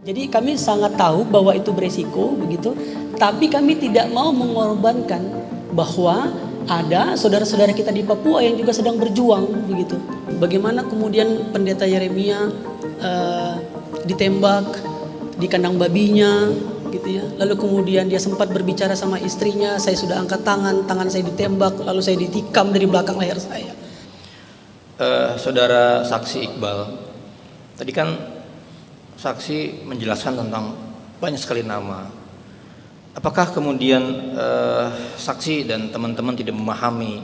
Jadi kami sangat tahu bahwa itu beresiko begitu, tapi kami tidak mau mengorbankan bahwa ada saudara-saudara kita di Papua yang juga sedang berjuang begitu. Bagaimana kemudian pendeta Yeremia ditembak di kandang babinya gitu ya. Lalu kemudian dia sempat berbicara sama istrinya, saya sudah angkat tangan saya ditembak, lalu saya ditikam dari belakang leher saya. Saudara saksi Iqbal, tadi kan saksi menjelaskan tentang banyak sekali nama. Apakah kemudian saksi dan teman-teman tidak memahami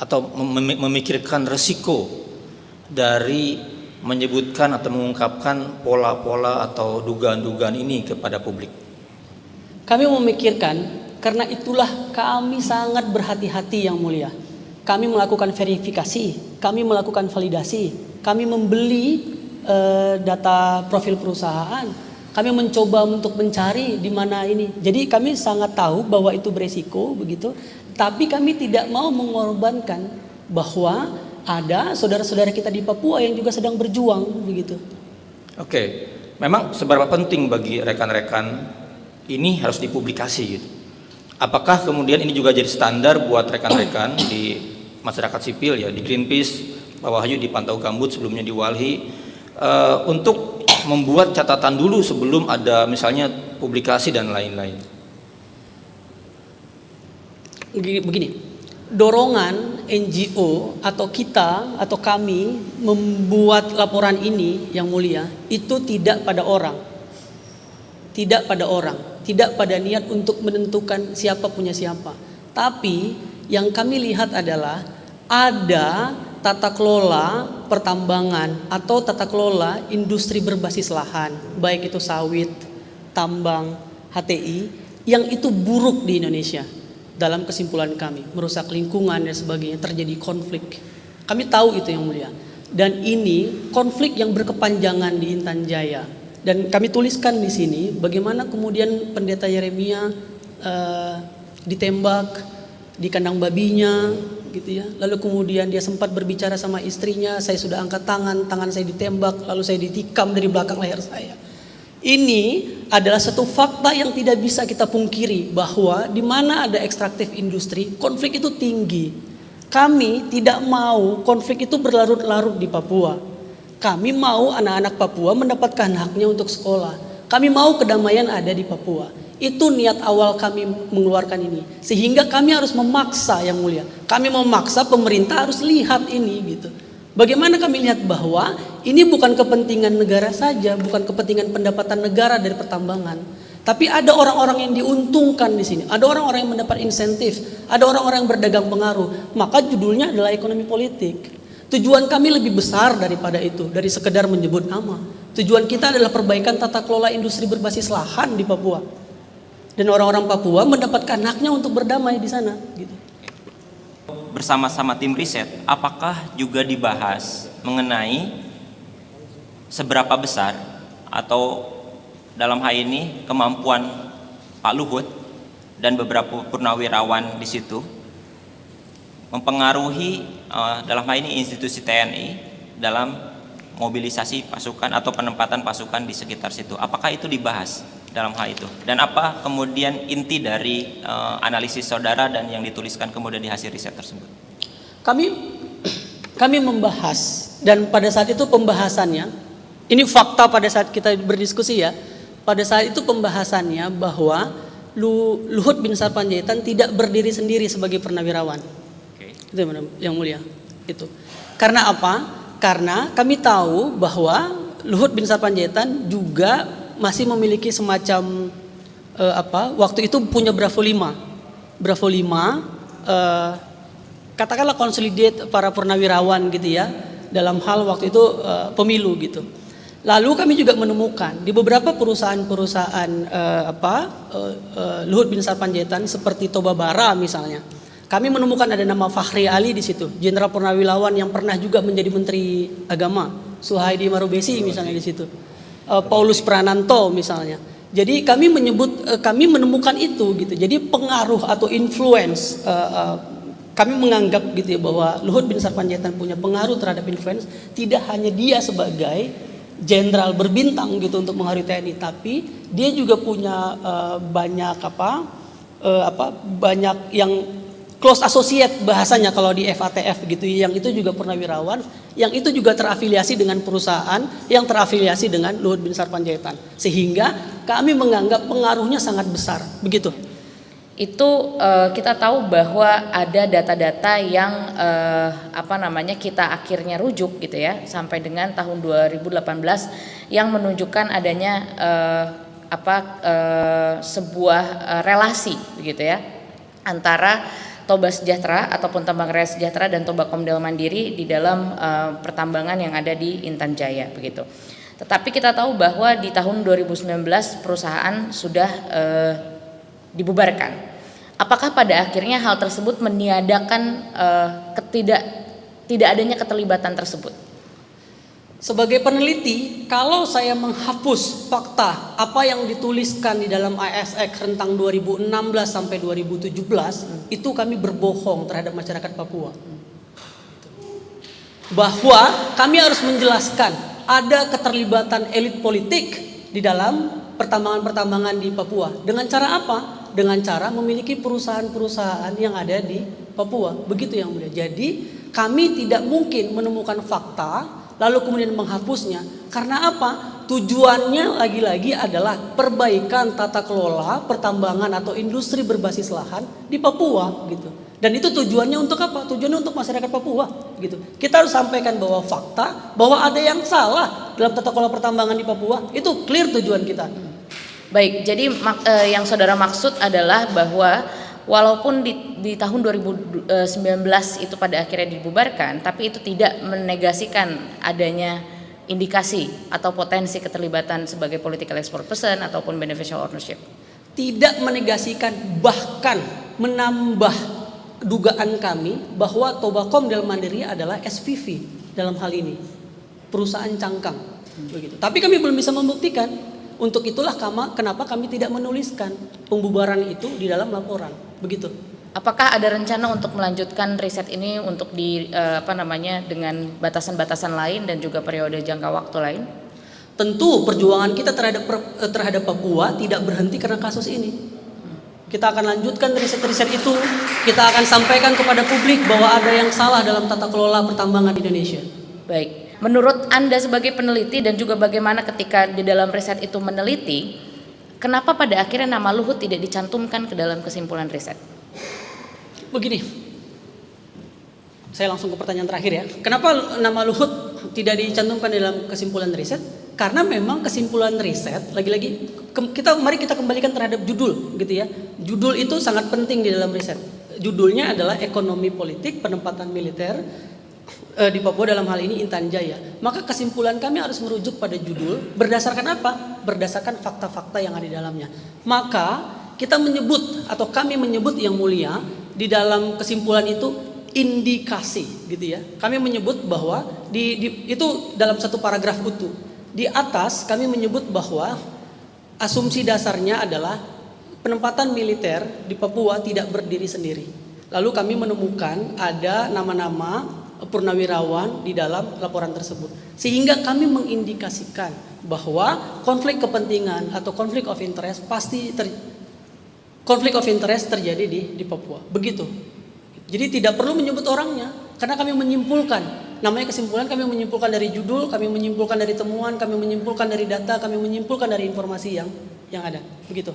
atau memikirkan resiko dari menyebutkan atau mengungkapkan pola-pola atau dugaan-dugaan ini kepada publik? Kami memikirkan, karena itulah kami sangat berhati-hati yang mulia. Kami melakukan verifikasi, kami melakukan validasi, kami membeli data profil perusahaan, kami mencoba untuk mencari di mana ini. Jadi kami sangat tahu bahwa itu beresiko begitu, tapi kami tidak mau mengorbankan bahwa ada saudara-saudara kita di Papua yang juga sedang berjuang begitu. Oke, memang seberapa penting bagi rekan-rekan ini harus dipublikasi gitu. Apakah kemudian ini juga jadi standar buat rekan-rekan di masyarakat sipil ya, di Greenpeace, Pak Wahyu di Pantau Gambut, sebelumnya di Walhi, untuk membuat catatan dulu sebelum ada misalnya publikasi dan lain-lain? Begini, dorongan NGO atau kita atau kami membuat laporan ini yang mulia itu tidak pada orang, tidak pada niat untuk menentukan siapa punya siapa, tapi yang kami lihat adalah ada tata kelola pertambangan atau tata kelola industri berbasis lahan, baik itu sawit, tambang, HTI, yang itu buruk di Indonesia. Dalam kesimpulan kami, merusak lingkungan dan sebagainya, terjadi konflik. Kami tahu itu yang mulia. Dan ini konflik yang berkepanjangan di Intan Jaya. Dan kami tuliskan di sini bagaimana kemudian pendeta Yeremia ditembak di kandang babinya gitu ya. Lalu kemudian dia sempat berbicara sama istrinya, saya sudah angkat tangan saya ditembak, lalu saya ditikam dari belakang leher saya. Ini adalah satu fakta yang tidak bisa kita pungkiri, bahwa di mana ada ekstraktif industri, konflik itu tinggi. Kami tidak mau konflik itu berlarut-larut di Papua. Kami mau anak-anak Papua mendapatkan haknya untuk sekolah. Kami mau kedamaian ada di Papua. Itu niat awal kami mengeluarkan ini. Sehingga kami harus memaksa yang mulia. Kami memaksa pemerintah harus lihat ini gitu. Bagaimana kami lihat bahwa ini bukan kepentingan negara saja, bukan kepentingan pendapatan negara dari pertambangan, tapi ada orang-orang yang diuntungkan di sini, ada orang-orang yang mendapat insentif, ada orang-orang yang berdagang pengaruh. Maka judulnya adalah ekonomi politik. Tujuan kami lebih besar daripada itu, dari sekedar menyebut nama. Tujuan kita adalah perbaikan tata kelola industri berbasis lahan di Papua, dan orang-orang Papua mendapatkan haknya untuk berdamai di sana. Gitu. Bersama-sama tim riset, apakah juga dibahas mengenai seberapa besar atau dalam hal ini kemampuan Pak Luhut dan beberapa purnawirawan di situ mempengaruhi dalam hal ini institusi TNI dalam mobilisasi pasukan atau penempatan pasukan di sekitar situ? Apakah itu dibahas dalam hal itu? Dan apa kemudian inti dari analisis saudara dan yang dituliskan kemudian di hasil riset tersebut? Kami membahas, dan pada saat itu pembahasannya, ini fakta pada saat kita berdiskusi ya, pada saat itu pembahasannya bahwa Luhut bin Sarpanjaitan tidak berdiri sendiri sebagai purnawirawan. Itu yang mulia. Itu. Karena apa? Karena kami tahu bahwa Luhut bin Sarpanjaitan juga masih memiliki semacam waktu itu punya Bravo 5. Bravo 5 katakanlah consolidate para purnawirawan gitu ya, dalam hal waktu itu pemilu gitu. Lalu kami juga menemukan di beberapa perusahaan-perusahaan Luhut bin Sarpanjaitan seperti Tobabara misalnya, kami menemukan ada nama Fahri Ali di situ, jenderal purnawirawan yang pernah juga menjadi menteri agama, Suhaidi Marubesi misalnya di situ, Paulus Prananto misalnya. Jadi kami menemukan itu gitu. Jadi pengaruh atau influence, kami menganggap gitu ya, bahwa Luhut bin Sarpanjaitan punya pengaruh terhadap influence, tidak hanya dia sebagai jenderal berbintang gitu untuk mengharui TNI, tapi dia juga punya banyak yang close associate bahasanya kalau di FATF gitu, yang itu juga purnawirawan, yang itu juga terafiliasi dengan perusahaan yang terafiliasi dengan Luhut Binsar Panjaitan, sehingga kami menganggap pengaruhnya sangat besar begitu. Itu kita tahu bahwa ada data-data yang kita akhirnya rujuk gitu ya sampai dengan tahun 2018 yang menunjukkan adanya sebuah relasi begitu ya antara Toba Sejahtera ataupun Tambang Raya Sejahtera dan Toba Komdel Mandiri di dalam pertambangan yang ada di Intan Jaya begitu. Tetapi kita tahu bahwa di tahun 2019 perusahaan sudah dibubarkan. Apakah pada akhirnya hal tersebut meniadakan tidak adanya keterlibatan tersebut? Sebagai peneliti, kalau saya menghapus fakta apa yang dituliskan di dalam ASX rentang 2016 sampai 2017, itu kami berbohong terhadap masyarakat Papua. Bahwa kami harus menjelaskan ada keterlibatan elit politik di dalam pertambangan-pertambangan di Papua. Dengan cara apa? Dengan cara memiliki perusahaan-perusahaan yang ada di Papua. Begitu yang mulia. Jadi kami tidak mungkin menemukan fakta lalu kemudian menghapusnya. Karena apa? Tujuannya lagi-lagi adalah perbaikan tata kelola pertambangan atau industri berbasis lahan di Papua gitu. Dan itu tujuannya untuk apa? Tujuannya untuk masyarakat Papua gitu. Kita harus sampaikan bahwa fakta bahwa ada yang salah dalam tata kelola pertambangan di Papua. Itu clear tujuan kita. Baik, jadi yang saudara maksud adalah bahwa walaupun di tahun 2019 itu pada akhirnya dibubarkan, tapi itu tidak menegasikan adanya indikasi atau potensi keterlibatan sebagai political export person ataupun beneficial ownership. Tidak menegasikan, bahkan menambah dugaan kami bahwa Toba Komdel Mandiri adalah SPV dalam hal ini, perusahaan cangkang begitu. Tapi kami belum bisa membuktikan. Untuk itulah kenapa kami tidak menuliskan pembubaran itu di dalam laporan, begitu. Apakah ada rencana untuk melanjutkan riset ini untuk dengan batasan-batasan lain dan juga periode jangka waktu lain? Tentu perjuangan kita terhadap Papua tidak berhenti karena kasus ini. Kita akan lanjutkan riset-riset itu. Kita akan sampaikan kepada publik bahwa ada yang salah dalam tata kelola pertambangan di Indonesia. Baik. Menurut Anda sebagai peneliti dan juga bagaimana ketika di dalam riset itu meneliti, kenapa pada akhirnya nama Luhut tidak dicantumkan ke dalam kesimpulan riset? Begini, saya langsung ke pertanyaan terakhir ya. Kenapa nama Luhut tidak dicantumkan dalam kesimpulan riset? Karena memang kesimpulan riset, lagi-lagi mari kita kembalikan terhadap judul gitu ya. Judul itu sangat penting di dalam riset. Judulnya adalah ekonomi politik penempatan militer di Papua, dalam hal ini Intan Jaya. Maka kesimpulan kami harus merujuk pada judul berdasarkan apa? Berdasarkan fakta-fakta yang ada di dalamnya. Maka kita menyebut atau kami menyebut yang mulia di dalam kesimpulan itu indikasi gitu ya. Kami menyebut bahwa itu dalam satu paragraf utuh. Di atas kami menyebut bahwa asumsi dasarnya adalah penempatan militer di Papua tidak berdiri sendiri. Lalu kami menemukan ada nama-nama purnawirawan di dalam laporan tersebut, sehingga kami mengindikasikan bahwa konflik kepentingan atau konflik of interest terjadi di Papua. Begitu. Jadi tidak perlu menyebut orangnya, karena kami menyimpulkan. Namanya kesimpulan, kami menyimpulkan dari judul, kami menyimpulkan dari temuan, kami menyimpulkan dari data, kami menyimpulkan dari informasi yang ada. Begitu.